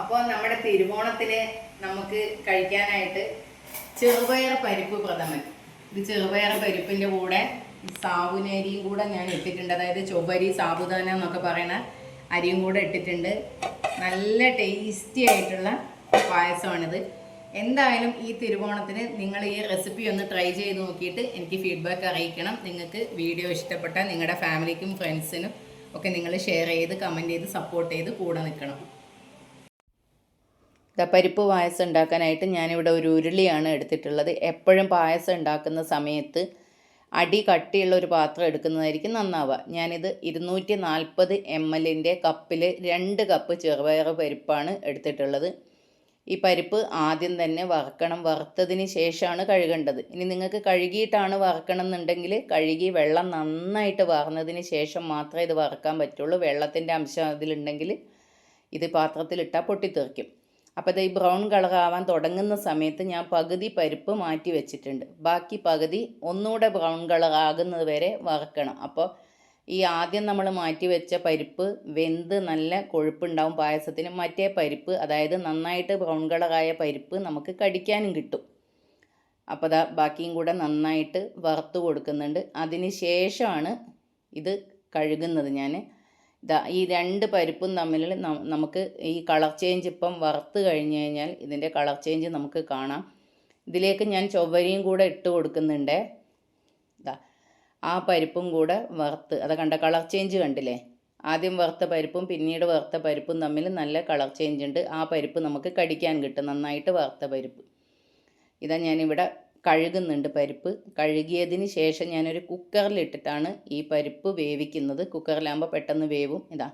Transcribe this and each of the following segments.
അപ്പോൾ നമ്മുടെ തിരുവോണത്തിന് നമുക്ക് കഴിക്കാനായിട്ട് ചെറുപയർ പരിപ്പ് പ്രഥമൻ. ഇത് ചെറുപയർ പരിപ്പിൻ്റെ കൂടെ സാബുനരിയും കൂടെ ഞാൻ ഇട്ടിട്ടുണ്ട്. അതായത് ചൊവ്വരി സാബുദാന എന്നൊക്കെ പറയുന്ന അരിയും കൂടെ ഇട്ടിട്ടുണ്ട്. നല്ല ടേസ്റ്റി ആയിട്ടുള്ള പായസമാണിത്. എന്തായാലും ഈ തിരുവോണത്തിന് നിങ്ങൾ ഈ റെസിപ്പി ഒന്ന് ട്രൈ ചെയ്ത് നോക്കിയിട്ട് എനിക്ക് ഫീഡ്ബാക്ക് അറിയിക്കണം. നിങ്ങൾക്ക് വീഡിയോ ഇഷ്ടപ്പെട്ടാൽ നിങ്ങളുടെ ഫാമിലിക്കും ഫ്രണ്ട്സിനും ഒക്കെ നിങ്ങൾ ഷെയർ ചെയ്ത് കമൻറ്റ് ചെയ്ത് സപ്പോർട്ട് ചെയ്ത് കൂടെ നിൽക്കണം. പരിപ്പ് പായസം ഉണ്ടാക്കാനായിട്ട് ഞാനിവിടെ ഒരു ഉരുളിയാണ് എടുത്തിട്ടുള്ളത്. എപ്പോഴും പായസം ഉണ്ടാക്കുന്ന സമയത്ത് അടി കട്ടിയുള്ള ഒരു പാത്രം എടുക്കുന്നതായിരിക്കും നന്നാവുക. ഞാനിത് 240 ml കപ്പിൽ 2 കപ്പ് ചെറുപയർ പരിപ്പാണ് എടുത്തിട്ടുള്ളത്. ഈ പരിപ്പ് ആദ്യം തന്നെ വറുക്കണം. വറുത്തതിന് ശേഷമാണ് കഴുകേണ്ടത്. ഇനി നിങ്ങൾക്ക് കഴുകിയിട്ടാണ് വറുക്കണം എന്നുണ്ടെങ്കിൽ കഴുകി വെള്ളം നന്നായിട്ട് വാർന്നതിന് ശേഷം മാത്രമേ ഇത് വറുക്കാൻ പറ്റുള്ളൂ. വെള്ളത്തിൻ്റെ അംശം അതിലുണ്ടെങ്കിൽ ഇത് പാത്രത്തിലിട്ടാൽ പൊട്ടിത്തെറിക്കും. അപ്പോൾ ഇത് ഈ ബ്രൗൺ കളർ ആവാൻ തുടങ്ങുന്ന സമയത്ത് ഞാൻ പകുതി പരിപ്പ് മാറ്റി വെച്ചിട്ടുണ്ട്. ബാക്കി പകുതി ഒന്നുകൂടെ ബ്രൗൺ കളർ ആകുന്നത് വരെ വറുക്കണം. അപ്പോൾ ഈ ആദ്യം നമ്മൾ മാറ്റി വെച്ച പരിപ്പ് വെന്ത് നല്ല കൊഴുപ്പുണ്ടാവും പായസത്തിന്. മറ്റേ പരിപ്പ്, അതായത് നന്നായിട്ട് ബ്രൗൺ കളറായ പരിപ്പ് നമുക്ക് കടിക്കാനും കിട്ടും. അപ്പോൾ ദാ ബാക്കിയും കൂടെ നന്നായിട്ട് വറുത്ത് കൊടുക്കുന്നുണ്ട്. അതിന് ശേഷമാണ് ഇത് കഴുകുന്നത്. ഞാൻ ഈ 2 പരിപ്പും തമ്മിൽ നമുക്ക് ഈ കളർ ചേഞ്ച് ഇപ്പം വറുത്ത് കഴിഞ്ഞ് കഴിഞ്ഞാൽ ഇതിൻ്റെ കളർ ചേഞ്ച് നമുക്ക് കാണാം. ഇതിലേക്ക് ഞാൻ ചൊവ്വരിയും കൂടെ ഇട്ട് കൊടുക്കുന്നുണ്ട്. ആ പരിപ്പും കൂടെ വറുത്ത്, അത് കണ്ട കളർ ചേഞ്ച് കണ്ടില്ലേ? ആദ്യം വറുത്ത പരിപ്പും പിന്നീട് വറുത്ത പരിപ്പും തമ്മിൽ നല്ല കളർ ചേഞ്ച് ഉണ്ട്. ആ പരിപ്പ് നമുക്ക് കടിക്കാൻ കിട്ടും, നന്നായിട്ട് വറുത്ത പരിപ്പ്. ഇതാ ഞാനിവിടെ കഴുകുന്നുണ്ട് പരിപ്പ്. കഴുകിയതിന് ശേഷം ഞാനൊരു കുക്കറിലിട്ടിട്ടാണ് ഈ പരിപ്പ് വേവിക്കുന്നത്. കുക്കറിലാകുമ്പോൾ പെട്ടെന്ന് വേവും. ഇതാ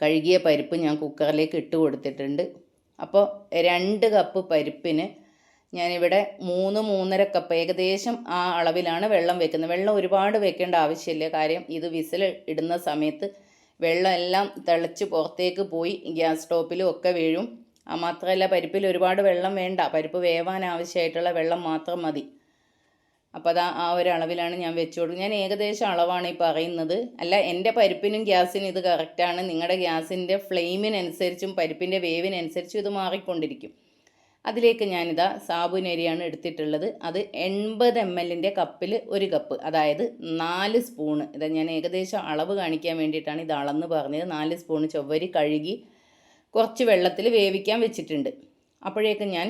കഴുകിയ പരിപ്പ് ഞാൻ കുക്കറിലേക്ക് ഇട്ട് കൊടുത്തിട്ടുണ്ട്. അപ്പോൾ 2 കപ്പ് പരിപ്പിന് ഞാനിവിടെ 3-3.5 കപ്പ് ഏകദേശം ആ അളവിലാണ് വെള്ളം വെക്കുന്നത്. വെള്ളം ഒരുപാട് വെക്കേണ്ട ആവശ്യമില്ല. കാര്യം ഇത് വിസിൽ ഇടുന്ന സമയത്ത് വെള്ളം എല്ലാം തിളച്ച് പുറത്തേക്ക് പോയി ഗ്യാസ് സ്റ്റോപ്പിലും ഒക്കെ വീഴും. മാത്രമല്ല പരിപ്പിൽ ഒരുപാട് വെള്ളം വേണ്ട, പരിപ്പ് വേവാൻ ആവശ്യമായിട്ടുള്ള വെള്ളം മാത്രം മതി. അപ്പോൾ അത് ആ ഒരു അളവിലാണ് ഞാൻ വെച്ച് കൊടുക്കുന്നത്. ഞാൻ ഏകദേശം അളവാണ് ഈ പറയുന്നത്. അല്ല, എൻ്റെ പരിപ്പിനും ഗ്യാസിനും ഇത് കറക്റ്റാണ്. നിങ്ങളുടെ ഗ്യാസിൻ്റെ ഫ്ലെയിമിനനുസരിച്ചും പരിപ്പിൻ്റെ വേവിനനുസരിച്ചും ഇത് മാറിക്കൊണ്ടിരിക്കും. അതിലേക്ക് ഞാനിതാ സാബുനരിയാണ് എടുത്തിട്ടുള്ളത്. അത് 80 ml കപ്പിൽ 1 കപ്പ്, അതായത് 4 സ്പൂണ്. ഇത് ഞാൻ ഏകദേശം അളവ് കാണിക്കാൻ വേണ്ടിയിട്ടാണ് ഇത് അളന്ന് പറഞ്ഞത്. 4 സ്പൂണ് ചൊവ്വരി കഴുകി കുറച്ച് വെള്ളത്തിൽ വേവിക്കാൻ വെച്ചിട്ടുണ്ട്. അപ്പോഴേക്കും ഞാൻ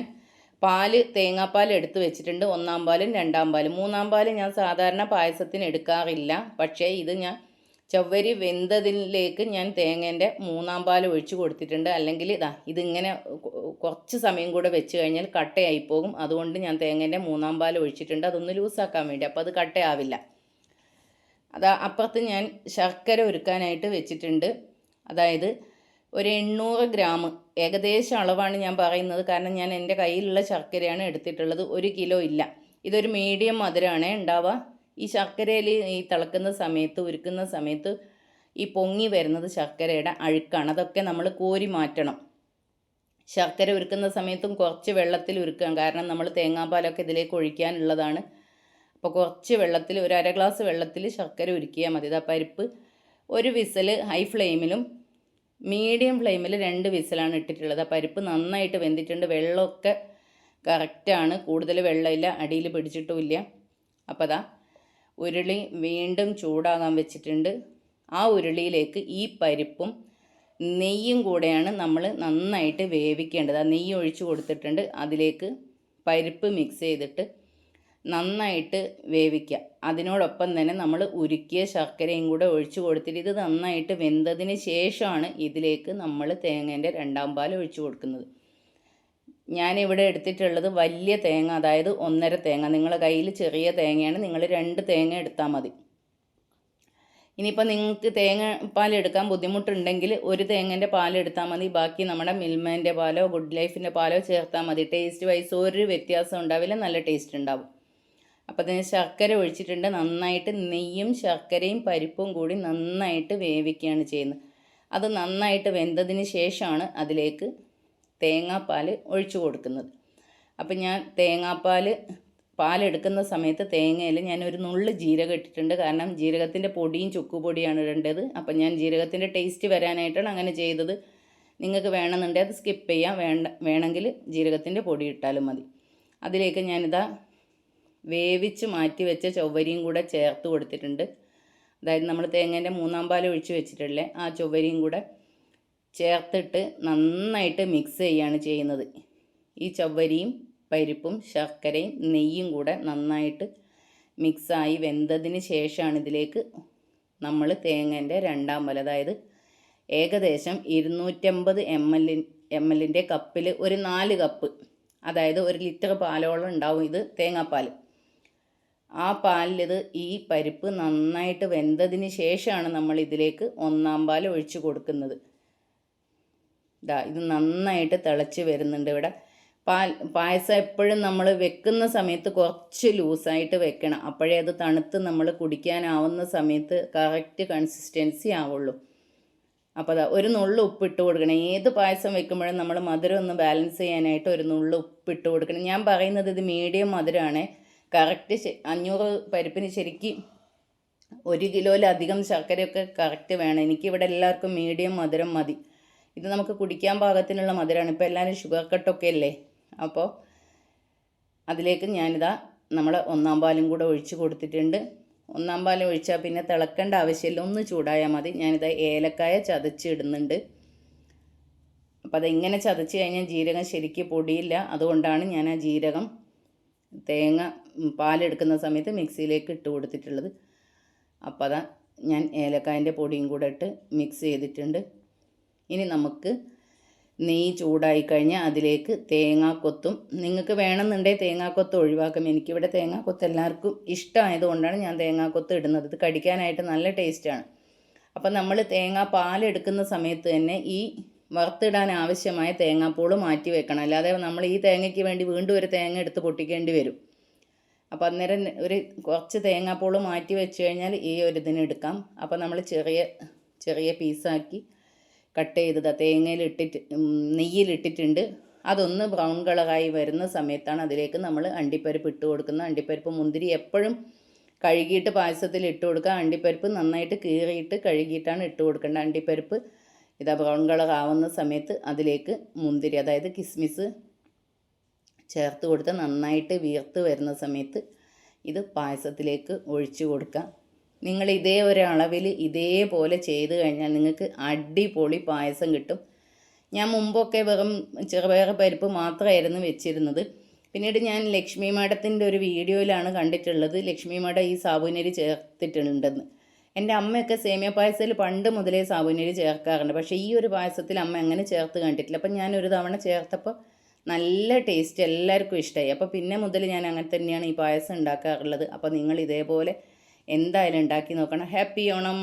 തേങ്ങാപ്പാൽ എടുത്ത് വെച്ചിട്ടുണ്ട്. 1-ാം പാലും 2-ാം പാലും. 3-ാം പാൽ ഞാൻ സാധാരണ പായസത്തിന് എടുക്കാറില്ല. പക്ഷേ ഇത് ഞാൻ ചവ്വരി വെന്തതിലേക്ക് ഞാൻ തേങ്ങേൻ്റെ 3-ാം പാൽ ഒഴിച്ച് കൊടുത്തിട്ടുണ്ട്. അല്ലെങ്കിൽ ഇതിങ്ങനെ കുറച്ച് സമയം കൂടെ വെച്ച് കഴിഞ്ഞാൽ കട്ടയായി പോകും. അതുകൊണ്ട് ഞാൻ തേങ്ങേൻ്റെ 3-ാം പാൽ ഒഴിച്ചിട്ടുണ്ട്, അതൊന്ന് ലൂസാക്കാൻ വേണ്ടി. അപ്പോൾ അത് കട്ടയാവില്ല. അപ്പുറത്ത് ഞാൻ ശർക്കര ഒരുക്കാനായിട്ട് വെച്ചിട്ടുണ്ട്. അതായത് ഒരു 800 ഗ്രാം ഏകദേശം അളവാണ് ഞാൻ പറയുന്നത്. കാരണം ഞാൻ എൻ്റെ കയ്യിലുള്ള ശർക്കരയാണ് എടുത്തിട്ടുള്ളത്. 1 കിലോ ഇല്ല. ഇതൊരു മീഡിയം മധുരമാണ് ഉണ്ടാവുക. ഈ ശർക്കരയിൽ ഈ തിളക്കുന്ന സമയത്ത്, ഉരുക്കുന്ന സമയത്ത് ഈ പൊങ്ങി വരുന്നത് ശർക്കരയുടെ അഴുക്കാണ്. അതൊക്കെ നമ്മൾ കോരി മാറ്റണം. ശർക്കര ഉരുക്കുന്ന സമയത്തും കുറച്ച് വെള്ളത്തിൽ ഉരുക്കാം. കാരണം നമ്മൾ തേങ്ങാപ്പാലൊക്കെ ഇതിലേക്ക് ഒഴിക്കാനുള്ളതാണ്. അപ്പോൾ കുറച്ച് വെള്ളത്തിൽ, ഒരു 1/2 ഗ്ലാസ് വെള്ളത്തിൽ ശർക്കര ഉരുക്കിയാൽ മതി. പരിപ്പ് ഒരു വിസിൽ ഹൈ ഫ്ലെയിമിലും മീഡിയം ഫ്ലെയിമിൽ 2 വിസിലാണ് ഇട്ടിട്ടുള്ളത്. പരിപ്പ് നന്നായിട്ട് വെന്തിട്ടുണ്ട്. വെള്ളമൊക്കെ കറക്റ്റാണ്, കൂടുതൽ വെള്ളമില്ല, അടിയിൽ പിടിച്ചിട്ടുമില്ല. അപ്പോൾ ഉരുളി വീണ്ടും ചൂടാകാൻ വെച്ചിട്ടുണ്ട്. ആ ഉരുളിയിലേക്ക് ഈ പരിപ്പും നെയ്യും കൂടെയാണ് നമ്മൾ നന്നായിട്ട് വേവിക്കേണ്ടത്. ആ നെയ്യ് ഒഴിച്ച് കൊടുത്തിട്ടുണ്ട്. അതിലേക്ക് പരിപ്പ് മിക്സ് ചെയ്തിട്ട് നന്നായിട്ട് വേവിക്കുക. അതിനോടൊപ്പം തന്നെ നമ്മൾ ഉരുക്കിയ ശർക്കരയും കൂടെ ഒഴിച്ച് കൊടുത്തിട്ട് ഇത് നന്നായിട്ട് വെന്തതിന് ശേഷമാണ് ഇതിലേക്ക് നമ്മൾ തേങ്ങേൻ്റെ 2-ാം പാൽ ഒഴിച്ച് കൊടുക്കുന്നത്. ഞാനിവിടെ എടുത്തിട്ടുള്ളത് വലിയ തേങ്ങ, അതായത് 1.5 തേങ്ങ. നിങ്ങളുടെ കയ്യിൽ ചെറിയ തേങ്ങയാണ്, നിങ്ങൾ 2 തേങ്ങ എടുത്താൽ മതി. ഇനിയിപ്പോൾ നിങ്ങൾക്ക് തേങ്ങ പാൽ എടുക്കാൻ ബുദ്ധിമുട്ടുണ്ടെങ്കിൽ 1 തേങ്ങേൻ്റെ പാൽ എടുത്താൽ മതി. ബാക്കി നമ്മുടെ മിൽമേൻ്റെ പാലോ ഗുഡ് ലൈഫിൻ്റെ പാലോ ചേർത്താൽ മതി. ടേസ്റ്റ് വൈസ് ഒരു വ്യത്യാസം ഉണ്ടാവില്ല, നല്ല ടേസ്റ്റ് ഉണ്ടാവും. അപ്പോൾ അതിന് ശർക്കര ഒഴിച്ചിട്ടുണ്ട്. നന്നായിട്ട് നെയ്യും ശർക്കരയും പരിപ്പും കൂടി നന്നായിട്ട് വേവിക്കുകയാണ് ചെയ്യുന്നത്. അത് നന്നായിട്ട് വെന്തതിന് ശേഷമാണ് അതിലേക്ക് തേങ്ങാപ്പാൽ ഒഴിച്ചു കൊടുക്കുന്നത്. അപ്പം ഞാൻ പാലെടുക്കുന്ന സമയത്ത് തേങ്ങയിൽ ഞാനൊരു നുള്ള് ജീരകം ഇട്ടിട്ടുണ്ട്. കാരണം ജീരകത്തിൻ്റെ പൊടിയും ചുക്കുപൊടിയാണ് ഇടേണ്ടത്. അപ്പം ഞാൻ ജീരകത്തിൻ്റെ ടേസ്റ്റ് വരാനായിട്ടാണ് അങ്ങനെ ചെയ്തത്. നിങ്ങൾക്ക് വേണമെന്നുണ്ടെങ്കിൽ അത് സ്കിപ്പ് ചെയ്യാം, വേണമെങ്കിൽ ജീരകത്തിൻ്റെ പൊടി ഇട്ടാലും മതി. അതിലേക്ക് ഞാനിതാ വേവിച്ച് മാറ്റി വെച്ച ചൊവ്വരിയും കൂടെ ചേർത്ത് കൊടുത്തിട്ടുണ്ട്. അതായത് നമ്മൾ തേങ്ങേൻ്റെ 3-ാം പാൽ ഒഴിച്ച് വെച്ചിട്ടുള്ളേ ആ ചൊവ്വരിയും കൂടെ ചേർത്തിട്ട് നന്നായിട്ട് മിക്സ് ചെയ്യുകയാണ് ചെയ്യുന്നത്. ഈ ചൊവ്വരിയും പരിപ്പും ശർക്കരയും നെയ്യും കൂടെ നന്നായിട്ട് മിക്സായി വെന്തതിന് ശേഷമാണ് ഇതിലേക്ക് നമ്മൾ തേങ്ങേൻ്റെ 2-ാം പാൽ, അതായത് ഏകദേശം 250 ml കപ്പിൽ ഒരു 4 കപ്പ്, അതായത് 1 ലിറ്റർ പാലോളം ഉണ്ടാവും ഇത് തേങ്ങാപ്പാൽ. ആ പാലിലിത് ഈ പരിപ്പ് നന്നായിട്ട് വെന്തതിന് ശേഷമാണ് നമ്മൾ ഇതിലേക്ക് 1-ാം പാൽ ഒഴിച്ച് കൊടുക്കുന്നത്. ഇത് നന്നായിട്ട് തിളച്ച് വരുന്നുണ്ട്. ഇവിടെ പായസം എപ്പോഴും നമ്മൾ വെക്കുന്ന സമയത്ത് കുറച്ച് ലൂസായിട്ട് വെക്കണം, അപ്പോഴേ അത് തണുത്ത് നമ്മൾ കുടിക്കാനാവുന്ന സമയത്ത് കറക്റ്റ് കൺസിസ്റ്റൻസി ആവുള്ളൂ. അപ്പോൾ ഒരു നുള്ളു ഉപ്പിട്ട് കൊടുക്കണം. ഏത് പായസം വെക്കുമ്പോഴും നമ്മൾ മധുരം ഒന്ന് ബാലൻസ് ചെയ്യാനായിട്ട് ഒരു നുള്ളു ഉപ്പിട്ട് കൊടുക്കണം. ഞാൻ പറയുന്നത് ഇത് മീഡിയം മധുരമാണ്. കറക്റ്റ് 500 പരിപ്പിന് ശരിക്കും 1 കിലോയിലധികം ശർക്കരയൊക്കെ കറക്റ്റ് വേണം. എനിക്കിവിടെ എല്ലാവർക്കും മീഡിയം മധുരം മതി. ഇത് നമുക്ക് കുടിക്കാൻ പാകത്തിനുള്ള മധുരമാണ്. ഇപ്പോൾ എല്ലാവരും ഷുഗർ കട്ടൊക്കെ അല്ലേ. അപ്പോൾ അതിലേക്ക് ഞാനിതാ നമ്മൾ 1-ാം പാലും കൂടെ ഒഴിച്ച് കൊടുത്തിട്ടുണ്ട്. 1-ാം പാൽ ഒഴിച്ചാൽ പിന്നെ തിളക്കേണ്ട ആവശ്യമില്ല, ഒന്ന് ചൂടായാൽ മതി. ഞാനിതാ ഏലക്കായ ചതച്ചിടുന്നുണ്ട്. അപ്പോൾ അതിങ്ങനെ ചതച്ച് കഴിഞ്ഞാൽ ജീരകം ശരിക്കും പൊടിയില്ല. അതുകൊണ്ടാണ് ഞാൻ ആ ജീരകം തേങ്ങ പാലെടുക്കുന്ന സമയത്ത് മിക്സിയിലേക്ക് ഇട്ട് കൊടുത്തിട്ടുള്ളത്. അപ്പോൾ അതാ ഞാൻ ഏലക്കായൻ്റെ പൊടിയും കൂടെ ഇട്ട് മിക്സ് ചെയ്തിട്ടുണ്ട്. ഇനി നമുക്ക് നെയ്യ് ചൂടായി കഴിഞ്ഞാൽ അതിലേക്ക് തേങ്ങാക്കൊത്തും, നിങ്ങൾക്ക് വേണമെന്നുണ്ടെങ്കിൽ തേങ്ങാക്കൊത്ത് ഒഴിവാക്കും. എനിക്കിവിടെ തേങ്ങാക്കൊത്ത് എല്ലാവർക്കും ഇഷ്ടമായതുകൊണ്ടാണ് ഞാൻ തേങ്ങാക്കൊത്ത് ഇടുന്നത്. ഇത് കടിക്കാനായിട്ട് നല്ല ടേസ്റ്റാണ്. അപ്പം നമ്മൾ തേങ്ങാ പാലെടുക്കുന്ന സമയത്ത് തന്നെ ഈ വറുത്തിടാൻ ആവശ്യമായ തേങ്ങാപ്പൂള് മാറ്റി വെക്കണം. അല്ലാതെ നമ്മൾ ഈ തേങ്ങയ്ക്ക് വേണ്ടി വീണ്ടും ഒരു തേങ്ങ എടുത്ത് പൊട്ടിക്കേണ്ടി വരും. അപ്പോൾ അന്നേരം കുറച്ച് തേങ്ങാപ്പൂള് മാറ്റി വെച്ച് കഴിഞ്ഞാൽ ഈ ഒരു ഇതിന് എടുക്കാം. അപ്പോൾ നമ്മൾ ചെറിയ പീസാക്കി കട്ട് ചെയ്തത് നെയ്യിലിട്ടിട്ടുണ്ട്. അതൊന്ന് ബ്രൗൺ കളറായി വരുന്ന സമയത്താണ് അതിലേക്ക് നമ്മൾ അണ്ടിപ്പരിപ്പ് ഇട്ട് കൊടുക്കുന്നത്. അണ്ടിപ്പരിപ്പ് മുന്തിരി എപ്പോഴും കഴുകിയിട്ട് പായസത്തിൽ ഇട്ട് കൊടുക്കുക. അണ്ടിപ്പരിപ്പ് നന്നായിട്ട് കീറിയിട്ട് കഴുകിയിട്ടാണ് ഇട്ട് കൊടുക്കേണ്ടത്. അണ്ടിപ്പരിപ്പ് ഇതാ ബ്രൗൺ കളർ ആവുന്ന സമയത്ത് അതിലേക്ക് മുന്തിരി, അതായത് കിസ്മിസ് ചേർത്ത് കൊടുത്ത് നന്നായിട്ട് വീർത്ത് വരുന്ന സമയത്ത് ഇത് പായസത്തിലേക്ക് ഒഴിച്ച് കൊടുക്കുക. നിങ്ങൾ ഇതേ ഒരളവിൽ ഇതേപോലെ ചെയ്ത് കഴിഞ്ഞാൽ നിങ്ങൾക്ക് അടിപൊളി പായസം കിട്ടും. ഞാൻ മുമ്പൊക്കെ വെറും ചെറുപയർ പരിപ്പ് മാത്രമായിരുന്നു വെച്ചിരുന്നത്. പിന്നീട് ഞാൻ ലക്ഷ്മി മാഡത്തിൻ്റെ ഒരു വീഡിയോയിലാണ് കണ്ടിട്ടുള്ളത് ലക്ഷ്മി മാഡം ഈ സാബുനരി ചേർത്തിട്ടുണ്ടെന്ന്. എൻ്റെ അമ്മയൊക്കെ സേമിയ പായസത്തിൽ പണ്ട് മുതലേ സാബുനരി ചേർക്കാറുണ്ട്. പക്ഷേ ഈ ഒരു പായസത്തിൽ അമ്മ അങ്ങനെ ചേർത്ത് കണ്ടിട്ടില്ല. അപ്പം ഞാൻ ഒരു തവണ ചേർത്തപ്പോൾ നല്ല ടേസ്റ്റ്, എല്ലാവർക്കും ഇഷ്ടമായി. അപ്പോൾ പിന്നെ മുതൽ ഞാൻ അങ്ങനെ തന്നെയാണ് ഈ പായസം ഉണ്ടാക്കാറുള്ളത്. അപ്പോൾ നിങ്ങൾ ഇതേപോലെ എന്തായാലും ഉണ്ടാക്കി നോക്കണം. ഹാപ്പി ഓണം.